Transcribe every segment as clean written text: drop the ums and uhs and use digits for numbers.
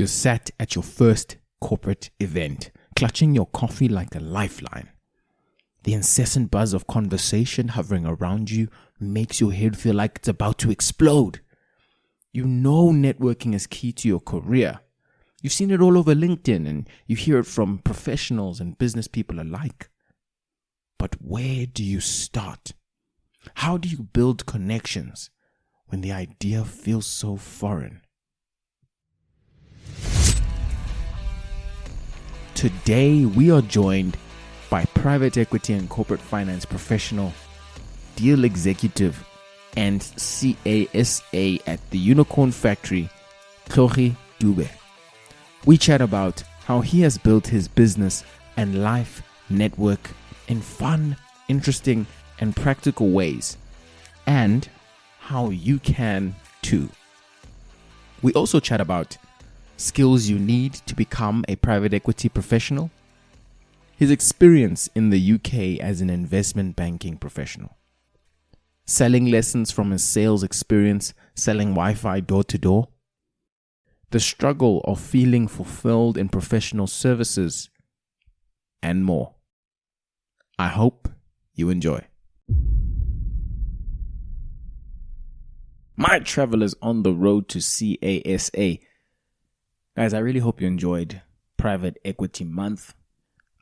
You're sat at your first corporate event, clutching your coffee like a lifeline. The incessant buzz of conversation hovering around you makes your head feel like it's about to explode. You know networking is key to your career. You've seen it all over LinkedIn and you hear it from professionals and business people alike. But where do you start? How do you build connections when the idea feels so foreign? Today, we are joined by private equity and corporate finance professional, deal executive, and CASA at the Unicorn Factory, Tlhogi Dube. We chat about how he has built his business and life network in fun, interesting, and practical ways, and how you can too. We also chat about skills you need to become a private equity professional, his experience in the UK as an investment banking professional, selling lessons from his sales experience selling Wi-Fi door to door, the struggle of feeling fulfilled in professional services, and more. I hope you enjoy. My travelers on the road to CASA. Guys, I really hope you enjoyed Private Equity Month.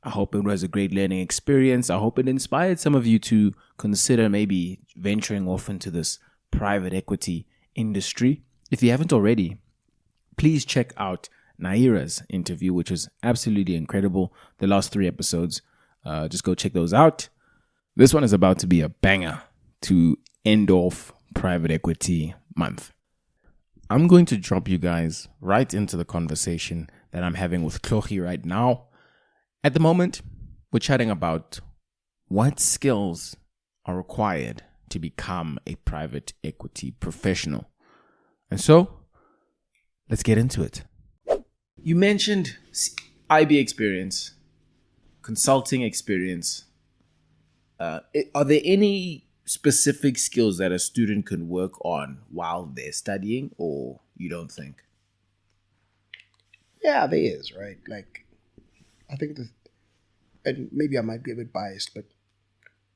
I hope it was a great learning experience. I hope it inspired some of you to consider maybe venturing off into this private equity industry. If you haven't already, please check out Naira's interview, which was absolutely incredible. The last 3 episodes, just go check those out. This one is about to be a banger to end off Private Equity Month. I'm going to drop you guys right into the conversation that I'm having with Tlhogi right now. At the moment, we're chatting about what skills are required to become a private equity professional. And so, let's get into it. You mentioned IB experience, consulting experience. Are there any specific skills that a student can work on while they're studying, or you don't think? Yeah, there is, right? Like, I think and maybe I might be a bit biased, but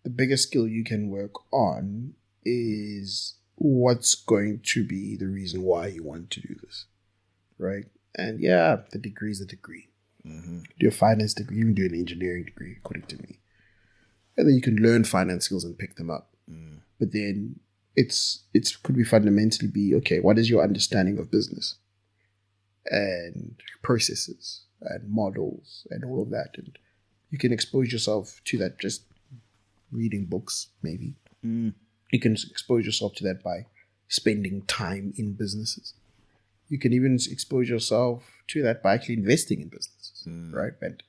the biggest skill you can work on is what's going to be the reason why you want to do this, right? And yeah, the degree is a degree. Mm-hmm. Do a finance degree, you can do an engineering degree, according to me. And then you can learn finance skills and pick them up. Mm. But then it could be fundamentally be, okay, what is your understanding of business and processes and models and all of that? And you can expose yourself to that just reading books, maybe. Mm. You can expose yourself to that by spending time in businesses. You can even expose yourself to that by actually investing in businesses, right? And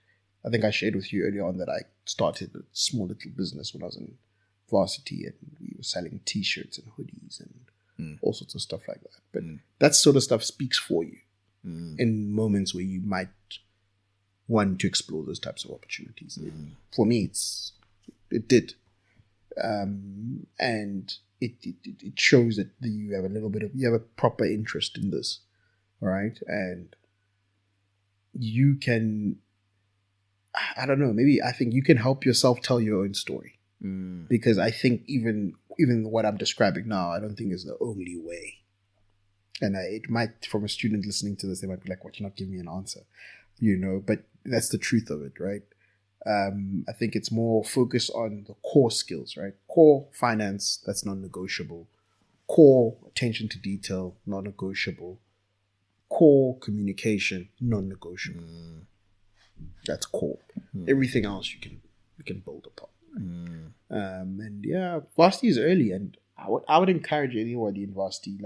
I think I shared with you earlier on that I started a small little business when I was in varsity, and we were selling T-shirts and hoodies and all sorts of stuff like that. But that sort of stuff speaks for you in moments where you might want to explore those types of opportunities. For me, it did. And it shows that you have a proper interest in this, right? And you can, I don't know, maybe I think you can help yourself tell your own story. Because I think even what I'm describing now, I don't think is the only way. And it might, from a student listening to this, they might be like, "What? You're not giving me an answer," But that's the truth of it, right? I think it's more focused on the core skills, right? Core finance, that's non-negotiable. Core attention to detail, non-negotiable. Core communication, non-negotiable. That's core. Everything else you can build upon. And yeah, varsity is early, and I would encourage anybody in varsity,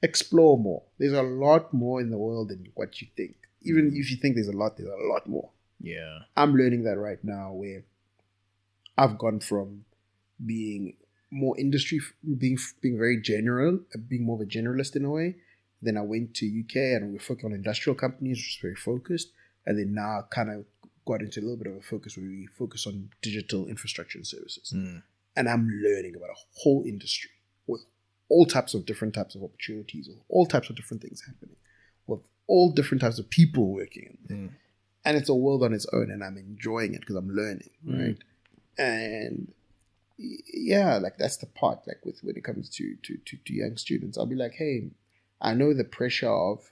explore more. There's a lot more in the world than what you think. Even if you think there's a lot more. Yeah, I'm learning that right now, where I've gone from being more industry, being very general, being more of a generalist in a way. Then I went to UK and we were focused on industrial companies, which was very focused. And then now kind of got into a little bit of a focus where we focus on digital infrastructure and services. And I'm learning about a whole industry with all types of different types of opportunities, with all types of different things happening, with all different types of people working in there. And it's a world on its own, and I'm enjoying it because I'm learning, right? And yeah, like that's the part, like with when it comes to young students, I'll be like, hey, I know the pressure of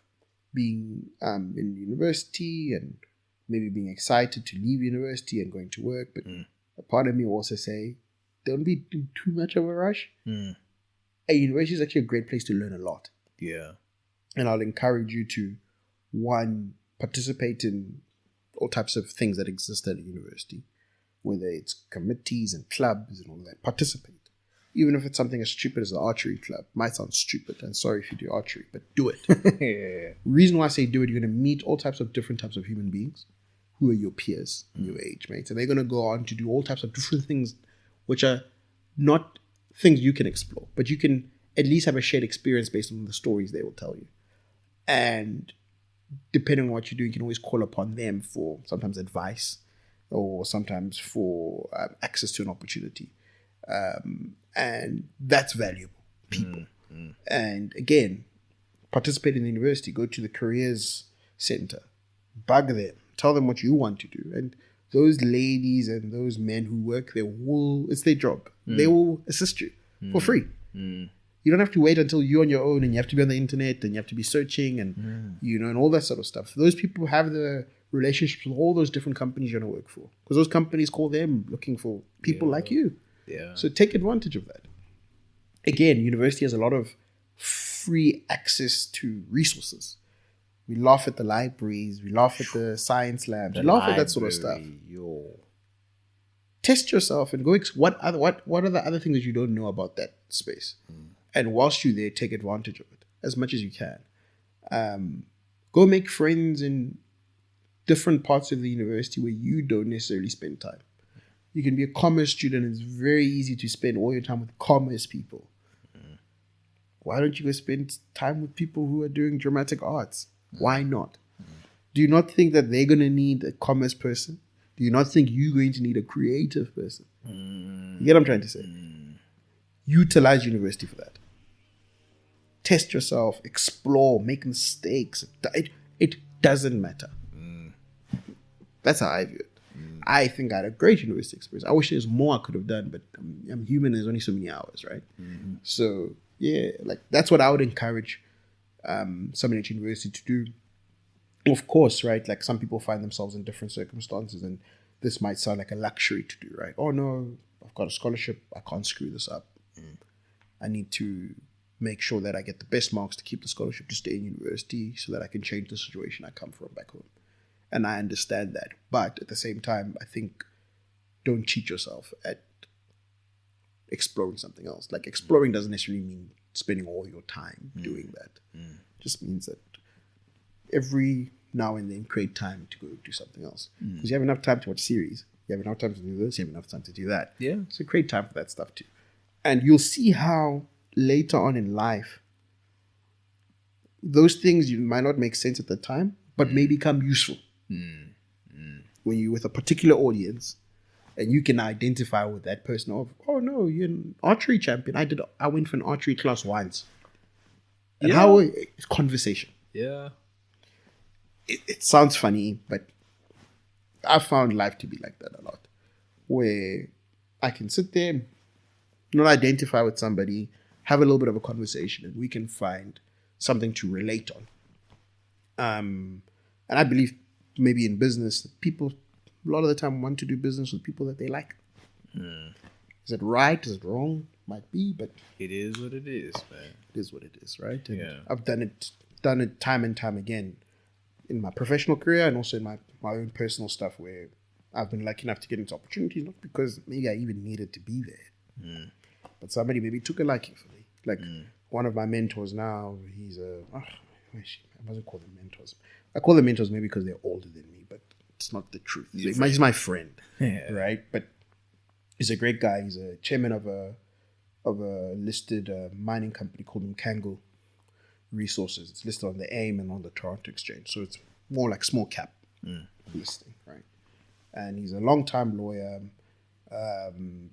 being in university and maybe being excited to leave university and going to work, but a part of me will also say, don't be in too much of a rush. A university is actually a great place to learn a lot. Yeah. And I'll encourage you to, one, participate in all types of things that exist at a university, whether it's committees and clubs and all that. Participate. Even if it's something as stupid as the archery club. Might sound stupid, and sorry if you do archery, but do it. Yeah. Reason why I say do it, you're going to meet all types of different types of human beings who are your peers, your age mates. And they're going to go on to do all types of different things, which are not things you can explore, but you can at least have a shared experience based on the stories they will tell you. And depending on what you're doing, you can always call upon them for sometimes advice or sometimes for access to an opportunity. And that's valuable, people. And again, participate in the university, go to the careers center, bug them, tell them what you want to do. And those ladies and those men who work there it's their job. They will assist you for free. You don't have to wait until you're on your own and you have to be on the internet and you have to be searching and, and all that sort of stuff. Those people have the relationships with all those different companies you're going to work for, because those companies call them looking for people like you. Yeah. So take advantage of that. Again, university has a lot of free access to resources. We laugh at the libraries. We laugh at the science labs. We laugh at that sort of stuff. Test yourself and go. What are the other things that you don't know about that space? And whilst you're there, take advantage of it as much as you can. Go make friends in different parts of the university where you don't necessarily spend time. You can be a commerce student. It's very easy to spend all your time with commerce people. Why don't you go spend time with people who are doing dramatic arts? Why not? Do you not think that they're going to need a commerce person? Do you not think you're going to need a creative person? You get what I'm trying to say? Utilize university for that. Test yourself, explore, make mistakes. It doesn't matter. That's how I view it. I think I had a great university experience. I wish there's more I could have done, but I'm human. There's only so many hours, right? So yeah, like that's what I would encourage somebody at university to do. Of course, right? Like some people find themselves in different circumstances, and this might sound like a luxury to do, right? Oh no, I've got a scholarship. I can't screw this up. I need to make sure that I get the best marks to keep the scholarship to stay in university so that I can change the situation I come from back home. And I understand that. But at the same time, I think don't cheat yourself at exploring something else. Like exploring doesn't necessarily mean spending all your time doing that. It just means that every now and then create time to go do something else. Because you have enough time to watch series. You have enough time to do this. You have enough time to do that. Yeah. So create time for that stuff too. And you'll see how later on in life, those things you might not make sense at the time, but may become useful. When you're with a particular audience and you can identify with that person of, oh no, you're an archery champion. I went for an archery class once. And how it's conversation. Yeah. It sounds funny, but I've found life to be like that a lot. Where I can sit there, not identify with somebody, have a little bit of a conversation, and we can find something to relate on. And I believe maybe in business, people a lot of the time want to do business with people that they like. Is it right? Is it wrong? Might be, but it is what it is, man. It is what it is, right? And yeah. I've done it time and time again in my professional career and also in my own personal stuff where I've been lucky enough to get into opportunities, not because maybe I even needed to be there, but somebody maybe took a liking for me. Like one of my mentors now, he's I wasn't call them mentors. I call them mentors maybe because they're older than me, but it's not the truth. He's my friend, right? But he's a great guy. He's a chairman of a listed mining company called Mkango Resources. It's listed on the AIM and on the Toronto Exchange, so it's more like small cap listing, right? And he's a long-time lawyer.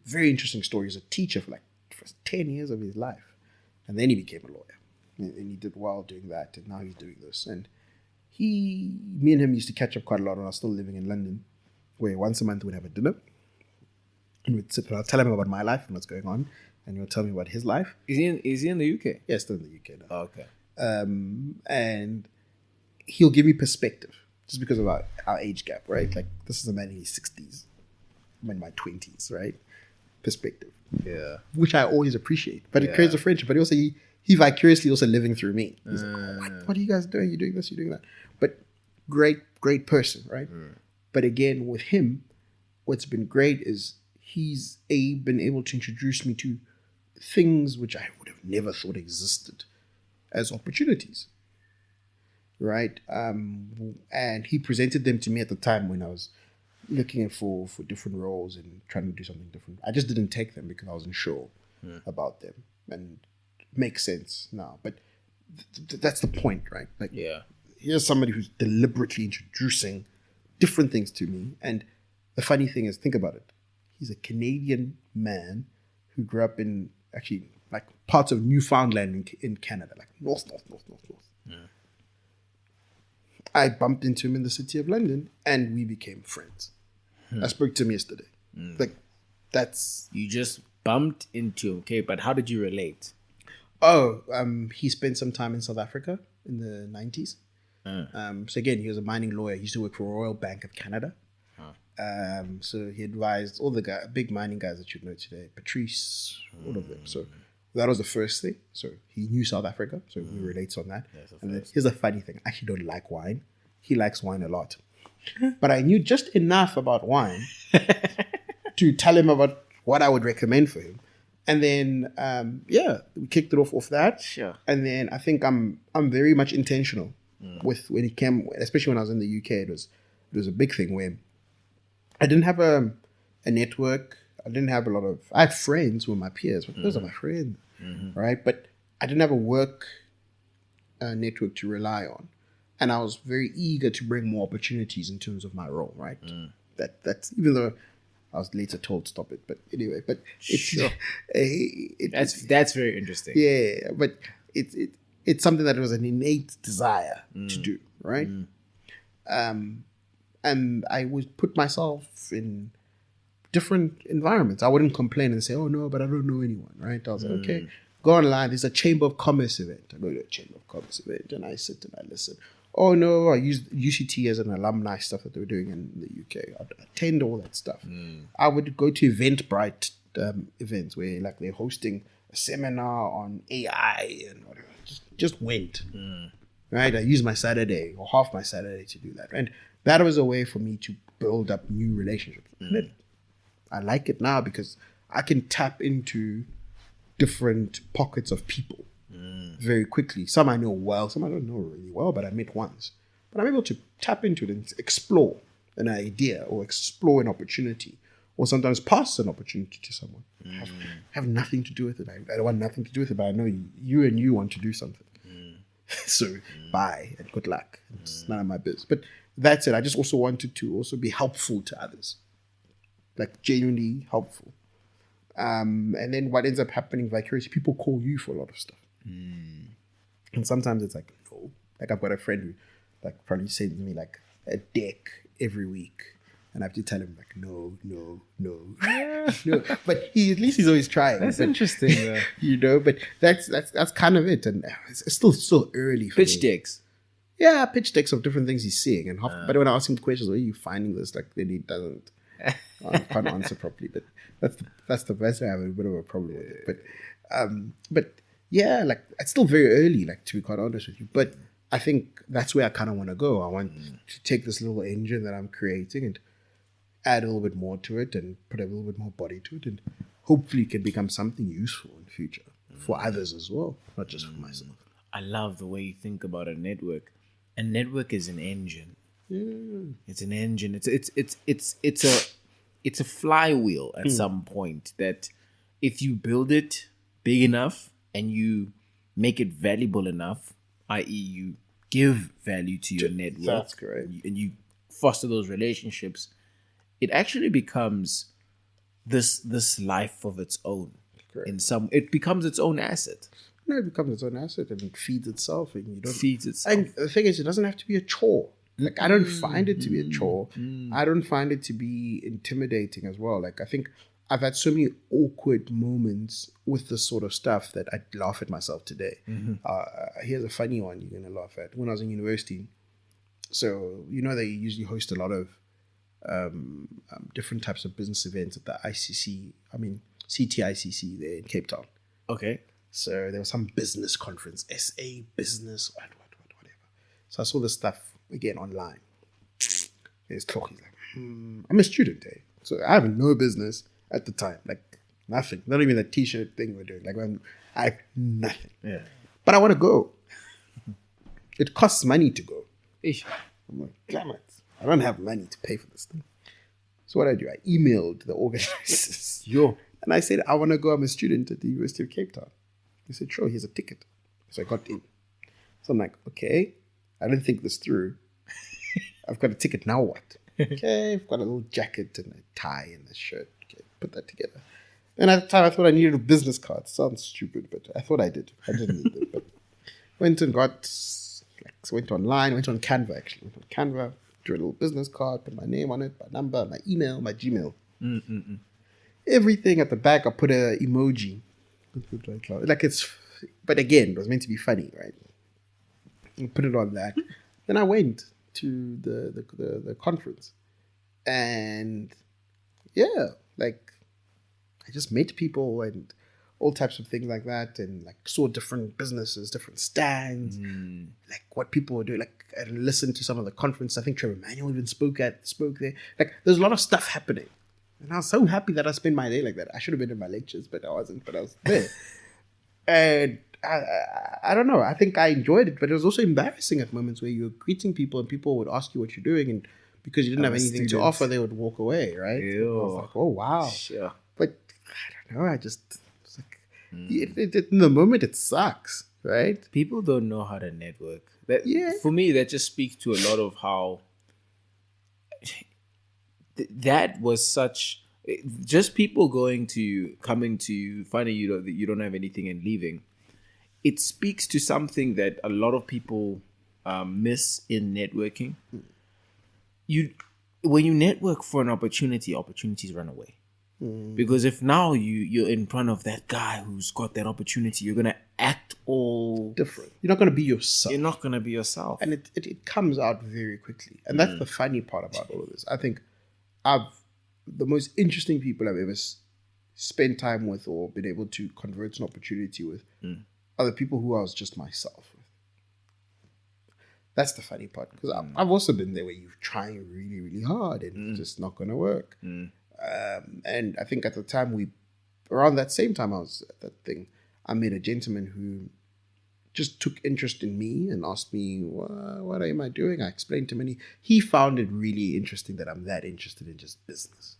Very interesting story. He's a teacher for 10 years of his life, and then he became a lawyer, and he did well doing that, and now he's doing this. And me and him used to catch up quite a lot when I was still living in London, where once a month we'd have a dinner. And we'd sit and I'll tell him about my life and what's going on, and he'll tell me about his life. Is he in the UK? Yeah, still in the UK now. Oh, okay. And he'll give me perspective just because of our age gap, right? Like, this is a man in his 60s. I'm in my 20s, right? Perspective. Yeah. Which I always appreciate. But it creates a friendship. But also, he vicariously also living through me. He's like, oh, what are you guys doing? You're doing this, you're doing that. But great person, right? But again, with him, what's been great is he's been able to introduce me to things which I would have never thought existed as opportunities, right? And he presented them to me at the time when I was looking for different roles and trying to do something different. I just didn't take them because I wasn't sure about them, and it makes sense now. But that's the point, right? Like, here's somebody who's deliberately introducing different things to me. And the funny thing is, think about it. He's a Canadian man who grew up in actually like parts of Newfoundland in Canada, like north. I bumped into him in the city of London and we became friends. I spoke to him yesterday. Like, that's... You just bumped into him, okay, but how did you relate? Oh, he spent some time in South Africa in the 90s. So again, he was a mining lawyer. He used to work for Royal Bank of Canada. So he advised all the big mining guys that you'd know today, Patrice, all of them. So that was the first thing. So he knew South Africa, so he relates on that. And then here's the funny thing. I actually don't like wine. He likes wine a lot. But I knew just enough about wine to tell him about what I would recommend for him. And then, we kicked it off that. Sure. And then I think I'm very much intentional with when it came, especially when I was in the UK. It was a big thing where I didn't have a network. I didn't have a lot of... I had friends who were my peers, but those are my friends, right? But I didn't have a work network to rely on. And I was very eager to bring more opportunities in terms of my role, right? That's even though I was later told to stop it, but anyway. But it's Sure. That's very interesting. Yeah, but it's something that was an innate desire to do, right? And I would put myself in different environments. I wouldn't complain and say, "Oh no, but I don't know anyone," right? I was like, "Okay, go online. There's a Chamber of Commerce event. I go to a Chamber of Commerce event and I sit and I listen. Oh no, I used UCT as an alumni stuff that they were doing in the UK. I'd attend all that stuff. I would go to Eventbrite events where like they're hosting a seminar on AI and whatever. Just went, right? I used my Saturday or half my Saturday to do that, and that was a way for me to build up new relationships. And I like it now because I can tap into different pockets of people very quickly. Some I know well, some I don't know really well, but I met once. But I'm able to tap into it and explore an idea or explore an opportunity or sometimes pass an opportunity to someone. Have nothing to do with it. I don't want nothing to do with it, but I know you want to do something. So bye and good luck. It's none of my business. But that's it. I just also wanted to also be helpful to others. Like genuinely helpful. And then what ends up happening vicariously, people call you for a lot of stuff. And sometimes it's like, no. Like I've got a friend who like probably sends me like a deck every week. And I have to tell him like, no. No. But at least he's always trying. That's interesting. You know, but that's kind of it. And it's still early for Pitch me. decks. Yeah, pitch decks of different things he's seeing. And but when I ask him questions, where are you finding this? Like then he doesn't can't answer properly. But that's the best. I have a bit of a problem with it. But yeah, like it's still very early, like to be quite honest with you. But I think that's where I kind of want to go. I want to take this little engine that I'm creating and add a little bit more to it and put a little bit more body to it, and hopefully it can become something useful in the future for others as well, not just for myself. I love the way you think about a network. A network is an engine. Yeah. It's an engine. It's a flywheel at some point that if you build it big enough and you make it valuable enough, i.e. you give value to your network. That's correct. And you foster those relationships, it actually becomes this life of its own. Correct. It becomes its own asset. No, it becomes its own asset and it feeds itself, and you don't Feeds itself. And the thing is, it doesn't have to be a chore. Like, I don't find it to be a chore. I don't find it to be intimidating as well. Like, I think I've had so many awkward moments with this sort of stuff that I'd laugh at myself today. Here's a funny one you're going to laugh at. When I was in university, so, they usually host a lot of different types of business events at the CTICC there in Cape Town. Okay. So there was some business conference, SA business, whatever. So I saw this stuff again online. There's Tlhogi. He's like, I'm a student, eh? So I have no business at the time, like nothing. Not even that t-shirt thing we're doing. Like, I have nothing. Yeah. But I want to go. It costs money to go. Ish. I'm like, damn it. I don't have money to pay for this thing. So what I do, I emailed the organizers. And I said, I want to go. I'm a student at the University of Cape Town. They said, sure, here's a ticket. So I got in. So I'm like, okay, I didn't think this through. I've got a ticket, now what? Okay, I've got a little jacket and a tie and a shirt. Okay, put that together. And at the time, I thought I needed a business card. Sounds stupid, but I thought I did. I didn't need it. But went online, went on Canva actually. Went on Canva, drew a little business card, put my name on it, my number, my email, my Gmail. Everything at the back, I put an emoji. But again, it was meant to be funny, right? I put it on that. Then I went to the conference. And yeah, like I just met people and all types of things like that, and like saw different businesses, different stands, like what people were doing. Like I listened to some of the conference. I think Trevor Manuel even spoke there. Like there's a lot of stuff happening, and I was so happy that I spent my day like that. I should have been in my lectures, but I wasn't. But I was there, and I don't know. I think I enjoyed it, but it was also embarrassing at moments where you were greeting people and people would ask you what you're doing, and because you didn't have anything to offer, they would walk away, right? I was like, oh wow, sure. But I don't know. I just. In the moment, it sucks, right? People don't know how to network. For me, that just speaks to a lot of how that was such. Just people coming to you, finding that you don't have anything and leaving. It speaks to something that a lot of people miss in networking. When you network for an opportunity, opportunities run away. Because if now you're in front of that guy who's got that opportunity, you're going to act all different. You're not going to be yourself. You're not going to be yourself. And it comes out very quickly. And that's the funny part about all of this. I think the most interesting people I've ever spent time with or been able to convert an opportunity with are the people who I was just myself with. That's the funny part. Because I've also been there where you're trying really, really hard and it's just not going to work. And I think at the time around that same time I was at that thing, I met a gentleman who just took interest in me and asked me, what am I doing? I explained to him, and he found it really interesting that I'm that interested in just business.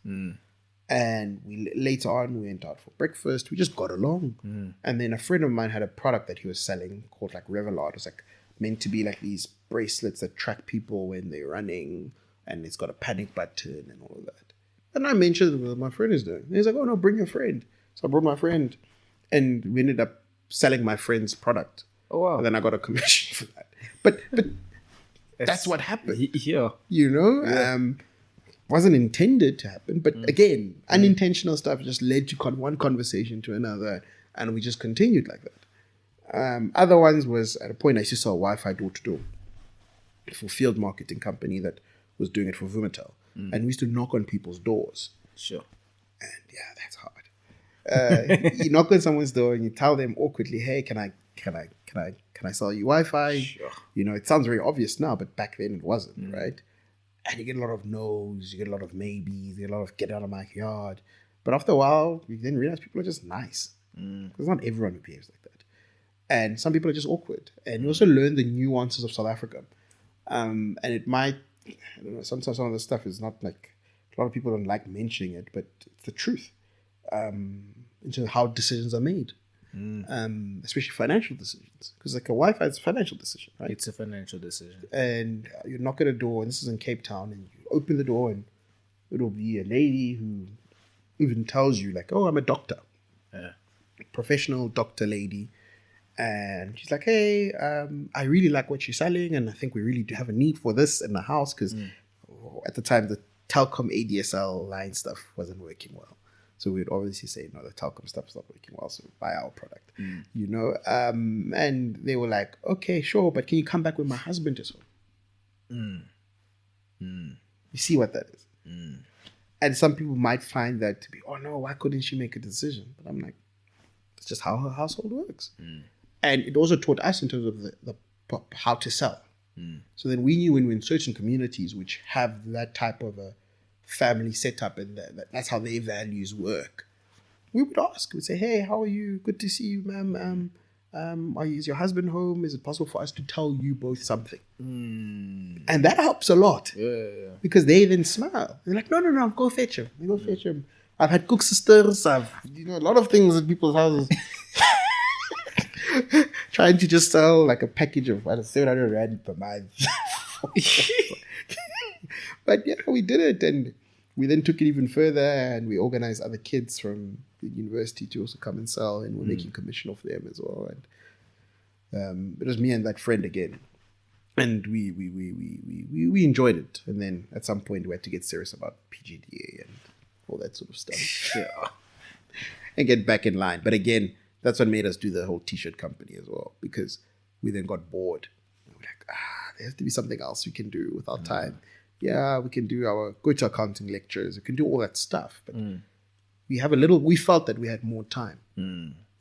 And later on, we went out for breakfast. We just got along. And then a friend of mine had a product that he was selling called like Revelard. It was like meant to be like these bracelets that track people when they're running, and it's got a panic button and all of that. And I mentioned what my friend is doing. And he's like, oh no, bring your friend. So I brought my friend, and we ended up selling my friend's product. Oh wow! And then I got a commission for that. But that's what happened. Yeah. Wasn't intended to happen. But again, unintentional stuff just led to one conversation to another, and we just continued like that. Other ones was at a point I used to sell Wi-Fi door-to-door for field marketing company that was doing it for Vumatel. And we used to knock on people's doors. Sure. And yeah, that's hard. You knock on someone's door and you tell them awkwardly, hey, can I sell you Wi-Fi? Sure. It sounds very obvious now, but back then it wasn't, right? And you get a lot of no's, you get a lot of maybes, you get a lot of get out of my yard. But after a while, you then realize people are just nice. Because not everyone who behaves like that. And some people are just awkward. And you also learn the nuances of South Africa. And it might, I don't know, sometimes some of the stuff is not like, a lot of people don't like mentioning it, but it's the truth. In terms of how decisions are made. Especially financial decisions. Because like a Wi-Fi is a financial decision, right? It's a financial decision. And you knock at a door, and this is in Cape Town, and you open the door, and it'll be a lady who even tells you like, oh, I'm a doctor. Professional doctor lady. And she's like, hey, I really like what you're selling, and I think we really do have a need for this in the house, because at the time the telecom ADSL line stuff wasn't working well. So we would obviously say, no, the telecom stuff's not working well, so buy our product, you know. And they were like, okay, sure, but can you come back when my husband is home? You see what that is? And some people might find that to be, oh no, why couldn't she make a decision? But I'm like, it's just how her household works. And it also taught us in terms of the how to sell. So then we knew when we're in certain communities which have that type of a family setup, and that's how their values work, we would ask, we'd say, hey, how are you? Good to see you, ma'am. Is your husband home? Is it possible for us to tell you both something? And that helps a lot. Because they then smile. They're like, no, go fetch him. Go fetch him. I've had cook sisters. I've, a lot of things in people's houses. Trying to just sell like a package of 700 Rand per month. But yeah, we did it, and we then took it even further, and we organized other kids from the university to also come and sell, and we're making commission off them as well. And it was me and that friend again, and we enjoyed it. And then at some point we had to get serious about PGDA and all that sort of stuff, and get back in line. But again, that's what made us do the whole t-shirt company as well, because we then got bored. We're like, there has to be something else we can do with our time. Yeah, we can do go to accounting lectures. We can do all that stuff. But we felt that we had more time.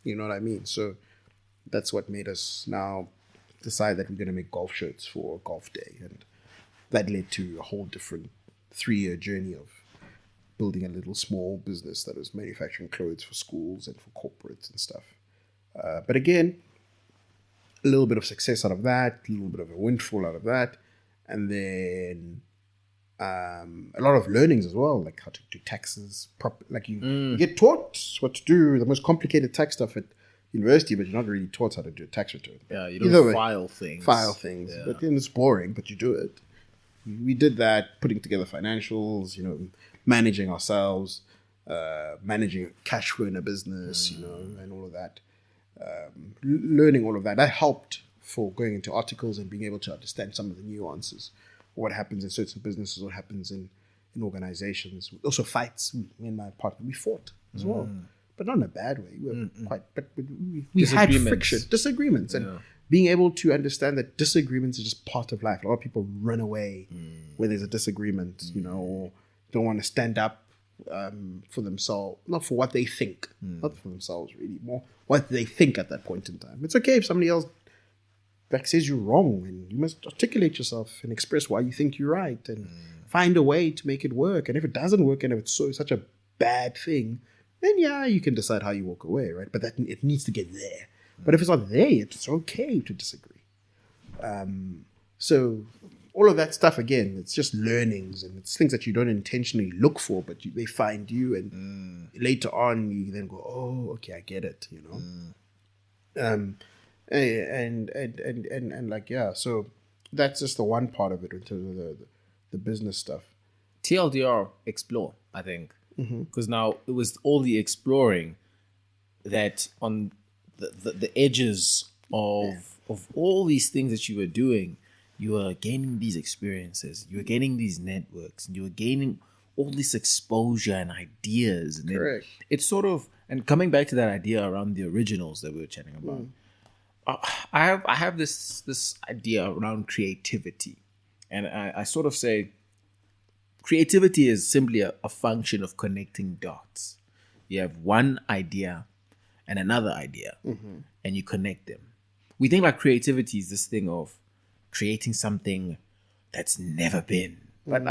You know what I mean? So that's what made us now decide that we're going to make golf shirts for golf day. And that led to a whole different 3-year journey of building a little small business that was manufacturing clothes for schools and for corporates and stuff. But again, a little bit of success out of that, a little bit of a windfall out of that. And then a lot of learnings as well, like how to do taxes. You get taught what to do, the most complicated tax stuff at university, but you're not really taught how to do a tax return. Yeah, you don't file things. Yeah. But then it's boring, but you do it. We did that, putting together financials, managing ourselves, managing cash flow in a business, and all of that. Learning all of that. That helped for going into articles and being able to understand some of the nuances. What happens in certain businesses, what happens in organizations. Also fights. Me and my partner, we fought as well. But not in a bad way. We had friction, disagreements. And being able to understand that disagreements are just part of life. A lot of people run away when there's a disagreement, or don't want to stand up for themselves, not for what they think, not for themselves really, more what they think at that point in time. It's okay if somebody else says you're wrong, and you must articulate yourself and express why you think you're right, and find a way to make it work. And if it doesn't work, and if it's such a bad thing, then you can decide how you walk away, right? But that it needs to get there. But if it's not there, it's okay to disagree. So all of that stuff, again, it's just learnings, and it's things that you don't intentionally look for, but they find you, and later on you then go, oh, okay, I get it, So that's just the one part of it in terms of the business stuff. TLDR explore, I think, because now it was all the exploring that on the edges of all these things that you were doing, you were gaining these experiences, you were gaining these networks, and you were gaining all this exposure and ideas. And correct. It's sort of, and coming back to that idea around the originals that we were chatting about, I have this idea around creativity, and I sort of say creativity is simply a function of connecting dots. You have one idea and another idea, and you connect them. We think like creativity is this thing of creating something that's never been. But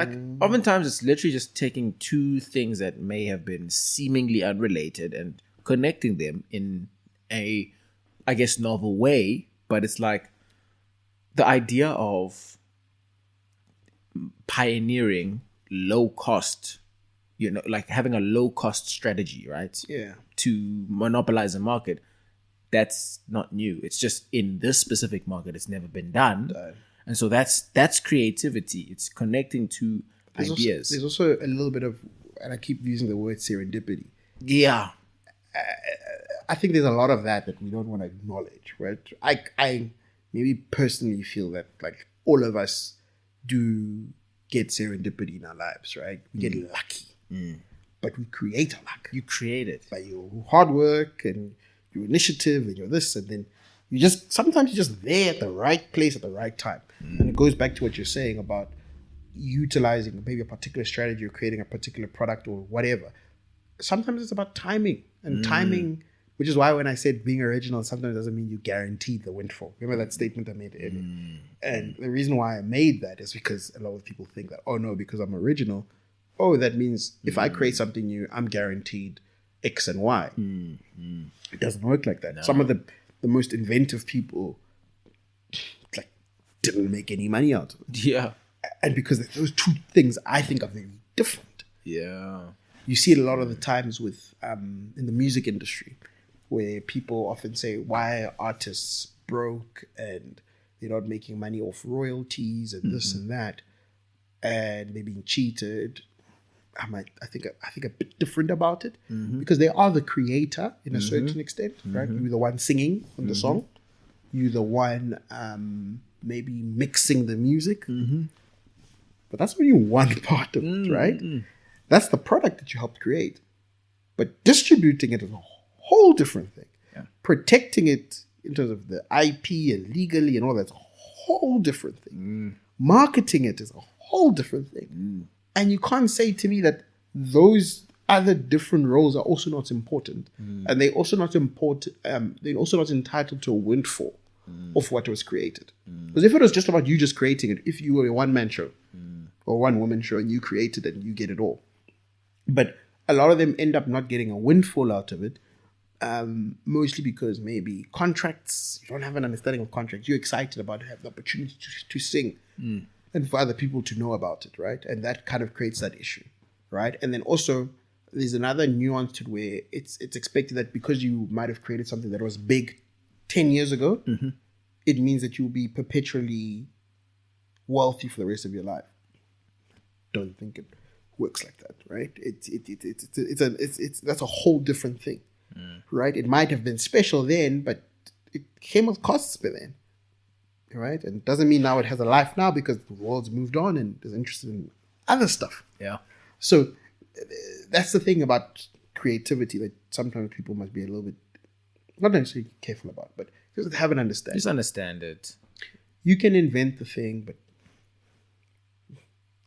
oftentimes it's literally just taking two things that may have been seemingly unrelated and connecting them in a, I guess, novel way. But it's like the idea of pioneering low cost, like having a low cost strategy, right? Yeah. To monopolize a market. That's not new. It's just in this specific market, it's never been done. And so that's creativity. It's connecting two ideas. There's also a little bit of, and I keep using the word serendipity. Yeah. I think there's a lot of that we don't want to acknowledge, right? I maybe personally feel that like all of us do get serendipity in our lives, right? We get lucky, but we create our luck. You create it by your hard work and your initiative and your this, and then sometimes you're just there at the right place at the right time. And it goes back to what you're saying about utilizing maybe a particular strategy or creating a particular product or whatever. Sometimes it's about timing, and timing, which is why when I said being original sometimes doesn't mean you guaranteed the windfall. Remember that statement I made earlier? And the reason why I made that is because a lot of people think that, oh no, because I'm original, that means if I create something new, I'm guaranteed X and Y. It doesn't work like that. No. Some of the most inventive people like didn't make any money out of it. Yeah. And because those two things I think are very different. Yeah. You see it a lot of the times with in the music industry, where people often say, why are artists broke and they're not making money off royalties and this and that, and they're being cheated. I think a bit different about it, because they are the creator in a certain extent, right? You're the one singing on the song. You're the one maybe mixing the music. But that's only one part of it, right? That's the product that you helped create. But distributing it is a whole different thing. Yeah. Protecting it in terms of the IP and legally and all that's a whole different thing. Marketing it is a whole different thing. And you can't say to me that those other different roles are also not important. And they're also not important. They're also not entitled to a windfall of what was created. Because if it was just about you just creating it, if you were a one-man show or one-woman show and you created it and you get it all. But a lot of them end up not getting a windfall out of it, mostly because maybe contracts, you don't have an understanding of contracts. You're excited about having the opportunity to sing and for other people to know about it, right? And that kind of creates that issue, right? And then also there's another nuance to it where it's expected that because you might have created something that was big 10 years ago, it means that you'll be perpetually wealthy for the rest of your life. Don't think it works like that, right? It's that's a whole different thing, right? It might have been special then, but it came with costs by then, right? And it doesn't mean now it has a life now because the world's moved on and is interested in other stuff. Yeah. So that's the thing about creativity that sometimes people must be a little bit, not necessarily careful about, but just have an understanding. Just understand it. You can invent the thing, but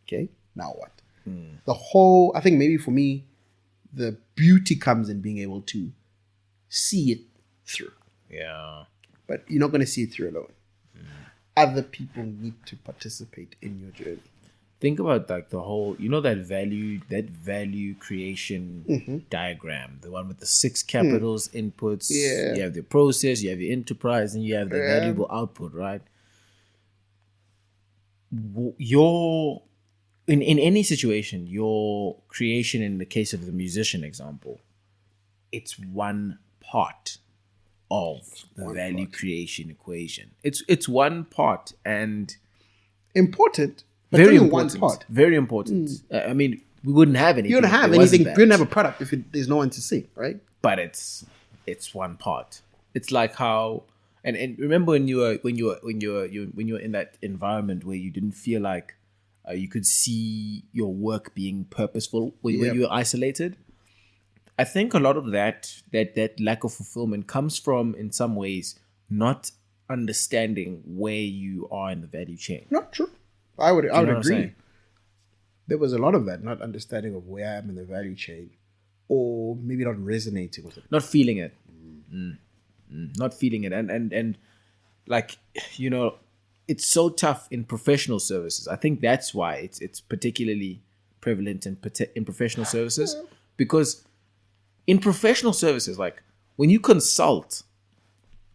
okay, now what? The whole, I think maybe for me, the beauty comes in being able to see it through. Yeah. But you're not going to see it through alone. Other people need to participate in your journey. Think about like the whole, that value creation diagram, the one with the 6 capitals, inputs. Yeah. You have the process, you have the enterprise, and you have the valuable output, right? In any situation, your creation, in the case of the musician example, it's one part of the value creation equation. It's one part, and important, but very only important. one part. Very important. I mean, we wouldn't have anything. You don't have anything. You don't have a product if there's no one to see, right? But it's one part. It's like how, and remember when you were in that environment where you didn't feel like you could see your work being purposeful when you were isolated. I think a lot of that lack of fulfillment comes from, in some ways, not understanding where you are in the value chain. Not true. I would agree. There was a lot of that, not understanding of where I am in the value chain, or maybe not resonating with it. Not feeling it. Not feeling it. And like, it's so tough in professional services. I think that's why it's particularly prevalent in professional services, because in professional services, like when you consult,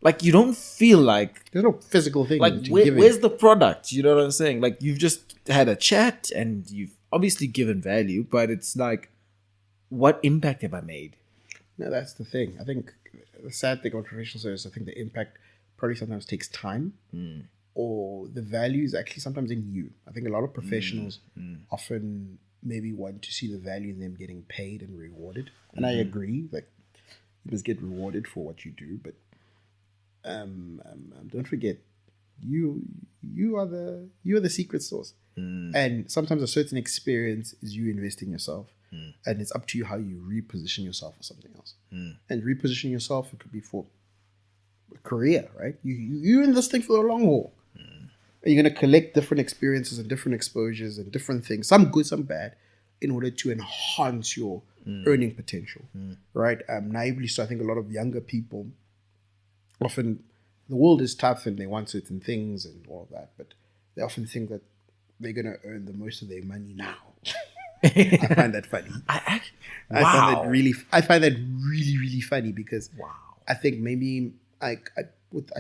like you don't feel like there's no physical thing. Like where's the product? You know what I'm saying? Like you've just had a chat and you've obviously given value, but it's like, what impact have I made? No, that's the thing. I think the sad thing about professional service, I think the impact probably sometimes takes time, or the value is actually sometimes in you. I think a lot of professionals often maybe want to see the value in them getting paid and rewarded. And I agree, like you must get rewarded for what you do. But don't forget, you are the secret sauce. And sometimes a certain experience is you investing yourself, and it's up to you how you reposition yourself for something else. And reposition yourself, it could be for a career, right? You're in this thing for the long haul. You're going to collect different experiences and different exposures and different things, some good, some bad, in order to enhance your earning potential, right? Naively, so I think a lot of younger people, often the world is tough and they want certain things and all of that, but they often think that they're going to earn the most of their money now. I find that funny. I find that really, really funny because I think maybe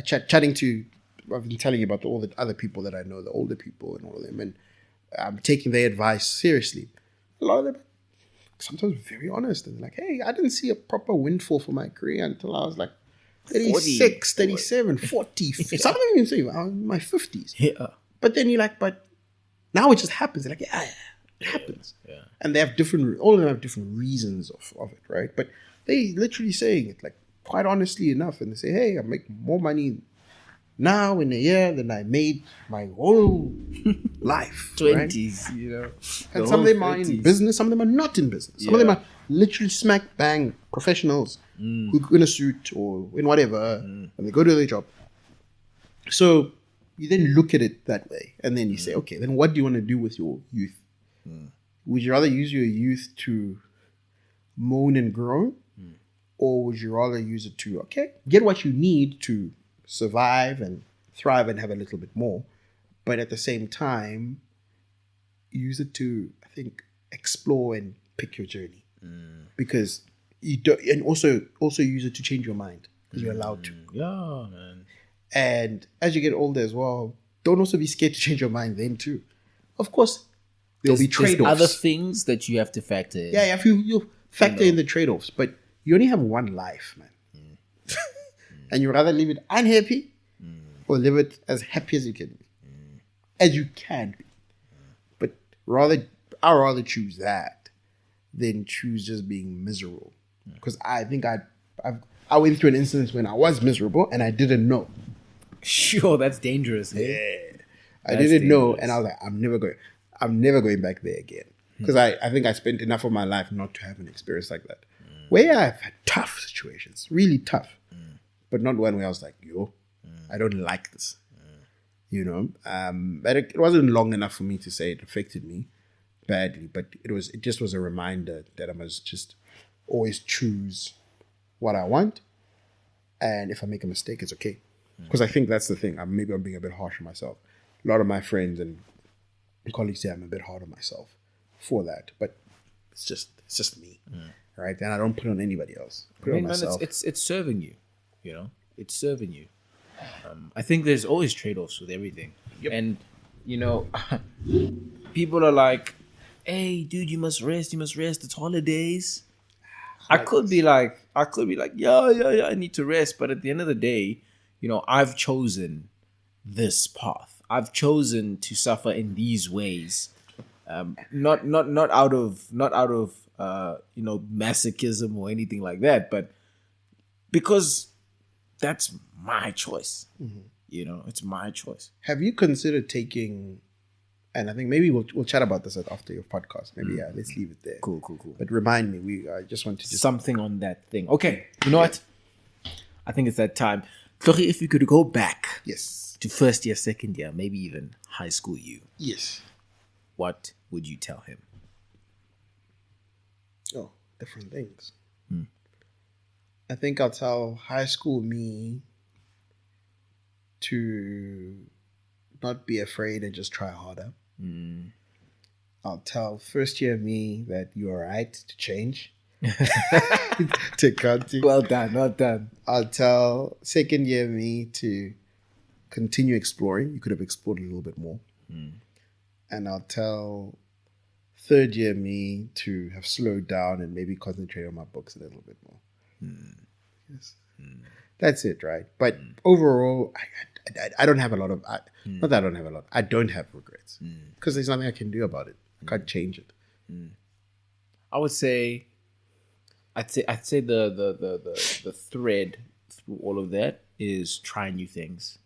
chatting to, I've been telling you about all the other people that I know, the older people and all of them, and I'm taking their advice seriously. A lot of them sometimes very honest and like, hey, I didn't see a proper windfall for my career until I was like 36, 37, 40. Some of them even say I was in my 50s. Yeah. But then you're like, but now it just happens. They're like, yeah, it happens. Yeah. And they have all of them have different reasons of it, right? But they literally saying it like quite honestly enough. And they say, hey, I make more money now in a year than I made my whole life. 20s, right? you know. And some of them are in business, some of them are not in business. Some of them are literally smack bang professionals who go in a suit or in whatever and they go to their job. So you then look at it that way and then you say, okay, then what do you want to do with your youth? Would you rather use your youth to moan and groan? Or would you rather use it to, get what you need to survive and thrive and have a little bit more, but at the same time, use it to, I think, explore and pick your journey. Because you don't, and also use it to change your mind because you're allowed to. Yeah, man. And as you get older as well, don't also be scared to change your mind then too. Of course, there'll be trade-offs. Other things that you have to factor in. Yeah, if you factor in the trade-offs, but you only have one life, man. And you rather live it unhappy or live it as happy as you can be. As you can be. But I'd rather choose that than choose just being miserable. Because I think I went through an instance when I was miserable and I didn't know. Sure, that's dangerous. Yeah. I didn't know and I was like, I'm never going back there again. Because I think I spent enough of my life not to have an experience like that. Where I've had tough situations, really tough. But not one where I was like, I don't like this. You know? But it wasn't long enough for me to say it affected me badly. But it just was a reminder that I must just always choose what I want. And if I make a mistake, it's okay. Because I think that's the thing. Maybe I'm being a bit harsh on myself. A lot of my friends and colleagues say I'm a bit hard on myself for that. But it's just me. Right? And I don't put it on anybody else. Put it on myself. Man, it's serving you. You know, it's serving you. I think there's always trade-offs with everything. Yep. And, you know, people are like, hey, dude, you must rest. It's holidays. I could be like, yeah, I need to rest. But at the end of the day, you know, I've chosen this path. I've chosen to suffer in these ways. Not out of you know, masochism or anything like that, but because that's my choice. You know, it's my choice. Have you considered taking, and I think maybe we'll chat about this after your podcast. Maybe let's leave it there. Cool. But remind me, I just want to something on that thing. Okay, you know what? I think it's that time. Tlhogi, if you could go back, to first year, second year, maybe even high school you, what would you tell him? Oh, different things. I think I'll tell high school me to not be afraid and just try harder. I'll tell first year me that you're right to change. To continue. Well done. I'll tell second year me to continue exploring. You could have explored a little bit more. And I'll tell third year me to have slowed down and maybe concentrate on my books a little bit more. Yes. That's it, right? But overall, I don't have a lot of, not that I don't have a lot, I don't have regrets because there's nothing I can do about it. I can't change it. I would say I'd say the thread through all of that is try new things.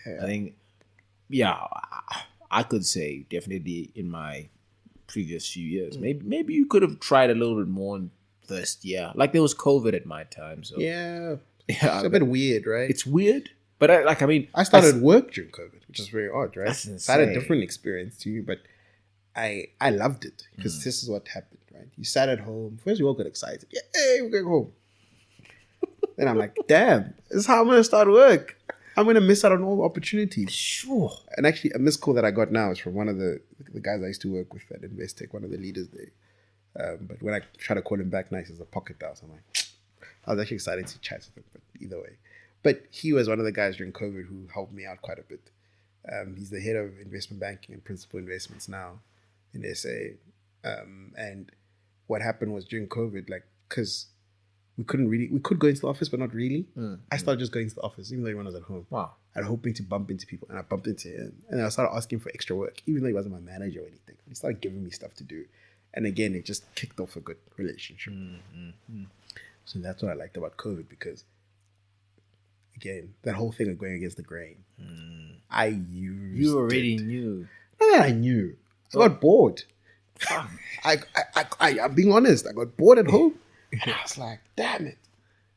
Yeah. I think, I could say definitely in my previous few years, maybe you could have tried a little bit more in first year. Like there was COVID at my time, so Yeah. It's a bit weird, right? it's weird. But I started work during COVID, which is very odd, right? That's I had a insane. different experience too, but I loved it because this is what happened, right? You sat at home. First, we all got excited. Yeah, hey, we're going home. Then I'm like, damn, this is how I'm going to start work. I'm going to miss out on all the opportunities. Sure. And actually, a missed call that I got now is from one of the guys I used to work with at Investec, one of the leaders there. But when I try to call him back, nice as a pocket dial. So I'm like, I was actually excited to chat with him, but either way. But he was one of the guys during COVID who helped me out quite a bit. He's the head of investment banking and principal investments now in SA. And what happened was during COVID, like, because we could go into the office, but not really. I started just going to the office, even though everyone was at home. Wow. And hoping to bump into people. And I bumped into him. And I started asking for extra work, even though he wasn't my manager or anything. He started giving me stuff to do. And again, it just kicked off a good relationship. So that's what I liked about COVID, because again, that whole thing of going against the grain, I used You already it. knew. Not that I knew. I got bored. I'm being honest. I got bored at home. And I was like, damn it.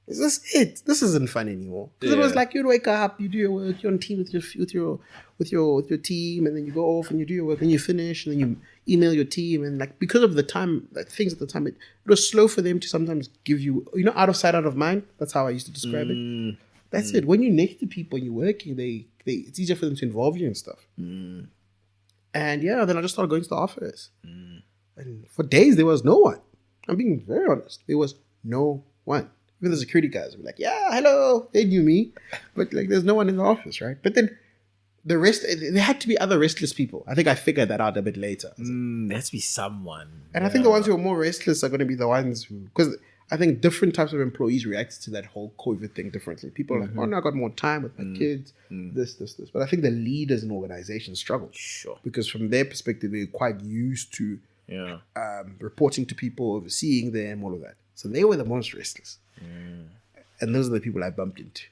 Is this it? This isn't fun anymore. Because it was like you'd wake up, you do your work, you're on team with your team, and then you go off and you do your work, and you finish, and then you email your team, and like because of the time, like things at the time, it was slow for them to sometimes give you, out of sight, out of mind. That's how I used to describe it. That's it. When you're next to people and you're working, it's easier for them to involve you and stuff. And then I just started going to the office, and for days there was no one. I'm being very honest. There was no one. Even the security guys were like, yeah, hello. They knew me. But like, there's no one in the office, right? But then the rest, there had to be other restless people. I think I figured that out a bit later. There has to be someone. And I think the ones who are more restless are going to be the ones who, because I think different types of employees react to that whole COVID thing differently. People are like, oh, no, I got more time with my kids, this. But I think the leaders in organizations struggle. Sure. Because from their perspective, they're quite used to Yeah. reporting to people, overseeing them, all of that. So they were the most restless. And those are the people I bumped into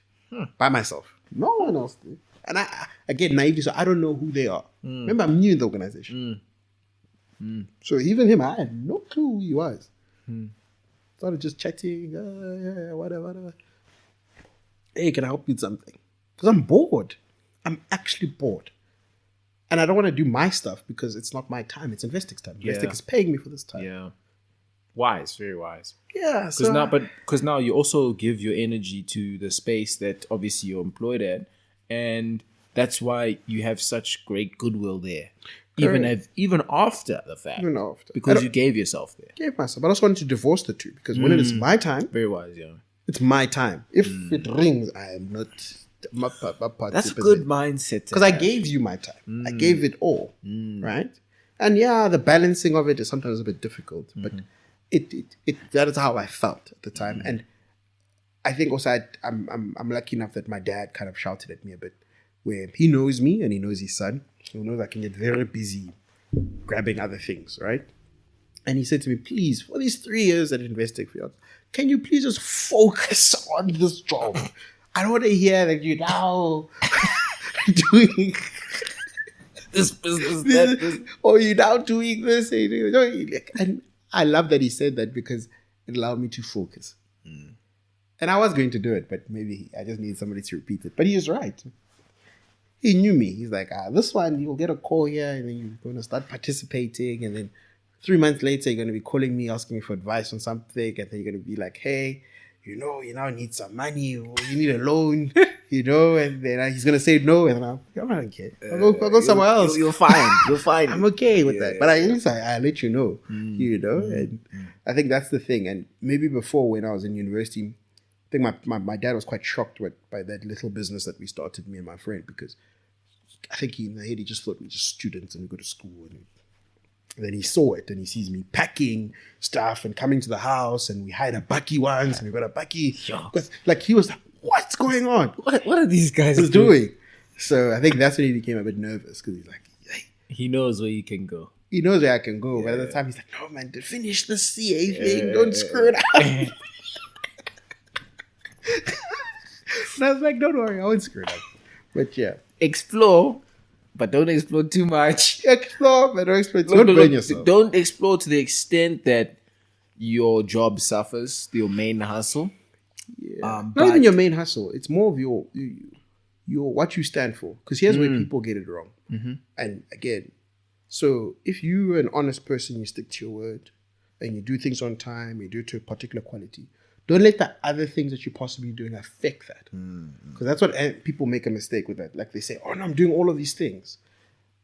by myself. No one else did. And I, again, naively, so I don't know who they are. Remember, I'm new in the organization. So even him, I had no clue who he was. Started just chatting, yeah, whatever. Hey, can I help you with something? Because I'm bored. I'm actually bored. And I don't want to do my stuff because it's not my time. It's Investec's time. Yeah. Investec is paying me for this time. Yeah. Wise, very wise. Yeah. Because now you also give your energy to the space that obviously you're employed at, and that's why you have such great goodwill there, even after the fact. Even after. Because you gave yourself there. Gave myself. But I also wanted to divorce the two because when it is my time, Very wise, yeah. it's my time. If it rings, I am not That's a good mindset. Because I gave you my time. I gave it all, right? And yeah, the balancing of it is sometimes a bit difficult, but that is how I felt at the time. And I think also I'm lucky enough that my dad kind of shouted at me a bit, where he knows me and he knows his son. He knows I can get very busy grabbing other things, right? And he said to me, please, for these 3 years at Investec, can you please just focus on this job? I don't want to hear that you're now doing this business, or you're now doing this. And I love that he said that because it allowed me to focus. And I was going to do it, but maybe I just need somebody to repeat it. But he is right. He knew me. He's like, this one, you'll get a call here and then you're going to start participating. And then 3 months later, you're going to be calling me, asking me for advice on something. And then you're going to be like, hey, you now need some money or you need a loan, and then he's going to say no. And I don't care. I'll go somewhere else. You'll find. I'm okay with that. But at least I let you know, and I think that's the thing. And maybe before when I was in university, I think my dad was quite shocked by that little business that we started, me and my friend, because I think in the head he just thought we were just students and we go to school. And then he saw it and he sees me packing stuff and coming to the house, and we hired a bakkie once and we got a bakkie. Because like he was like, what's going on? What are these guys doing? So I think that's when he became a bit nervous because he's like, hey. He knows where you can go. he knows where I can go. But at the time, he's like, no, man, to finish the CA thing. Don't screw it up. And I was like, don't worry, I won't screw it up. But yeah. Explore, but don't explore too much. Explore, but don't explore. Don't burn yourself. Don't explore to the extent that your job suffers, your main hustle. Yeah. Not even your main hustle. It's more of your what you stand for. Because here's where people get it wrong. Mm-hmm. And again, so if you're an honest person, you stick to your word, and you do things on time, you do it to a particular quality. Don't let the other things that you're possibly doing affect that. Because that's what people make a mistake with that. Like they say, oh no, I'm doing all of these things.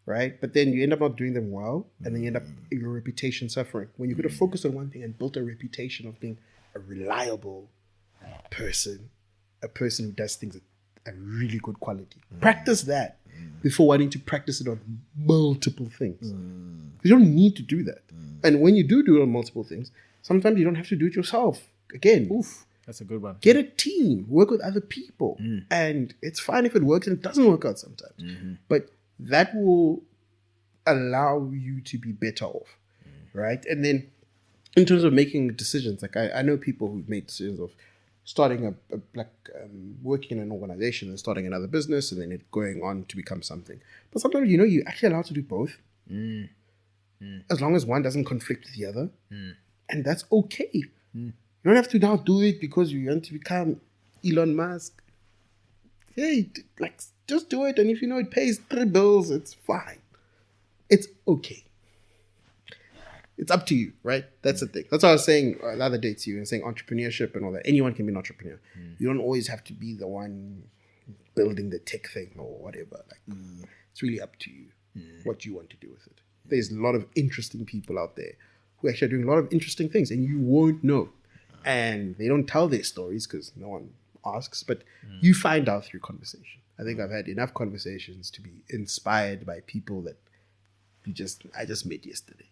Right? But then you end up not doing them well, and then you end up your reputation suffering. When you could have focused on one thing and built a reputation of being a reliable person, a person who does things at a really good quality. Practice that before wanting to practice it on multiple things. You don't need to do that. And when you do it on multiple things, sometimes you don't have to do it yourself. Again, that's a good one. Get a team, work with other people. And it's fine if it works and it doesn't work out sometimes. But that will allow you to be better off, right? And then in terms of making decisions, like I know people who've made decisions of starting working in an organization and starting another business and then it going on to become something. But sometimes, you're actually allowed to do both. As long as one doesn't conflict with the other. And that's okay. You don't have to now do it because you want to become Elon Musk. Hey, just do it. And if it pays 3 bills, it's fine. It's okay. It's up to you, right? That's the thing. That's what I was saying the other day to you and saying entrepreneurship and all that. Anyone can be an entrepreneur. You don't always have to be the one building the tech thing or whatever. It's really up to you what you want to do with it. There's a lot of interesting people out there who actually are doing a lot of interesting things and you won't know. And they don't tell their stories because no one asks, but you find out through conversation. I think I've had enough conversations to be inspired by people that I just met yesterday.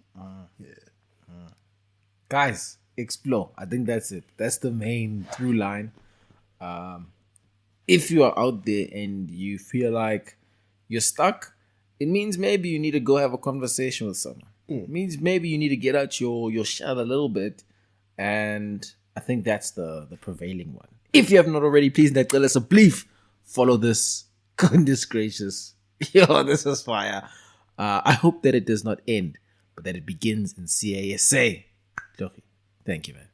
Guys, explore. I think that's it. That's the main through line. If you are out there and you feel like you're stuck, it means maybe you need to go have a conversation with someone. It means maybe you need to get out your shell a little bit. And I think that's the prevailing one. If you have not already, please tell us a belief. Follow this. Goodness gracious. Yo, this is fire. I hope that it does not end, but that it begins in CASA. Tlhogi, thank you, man.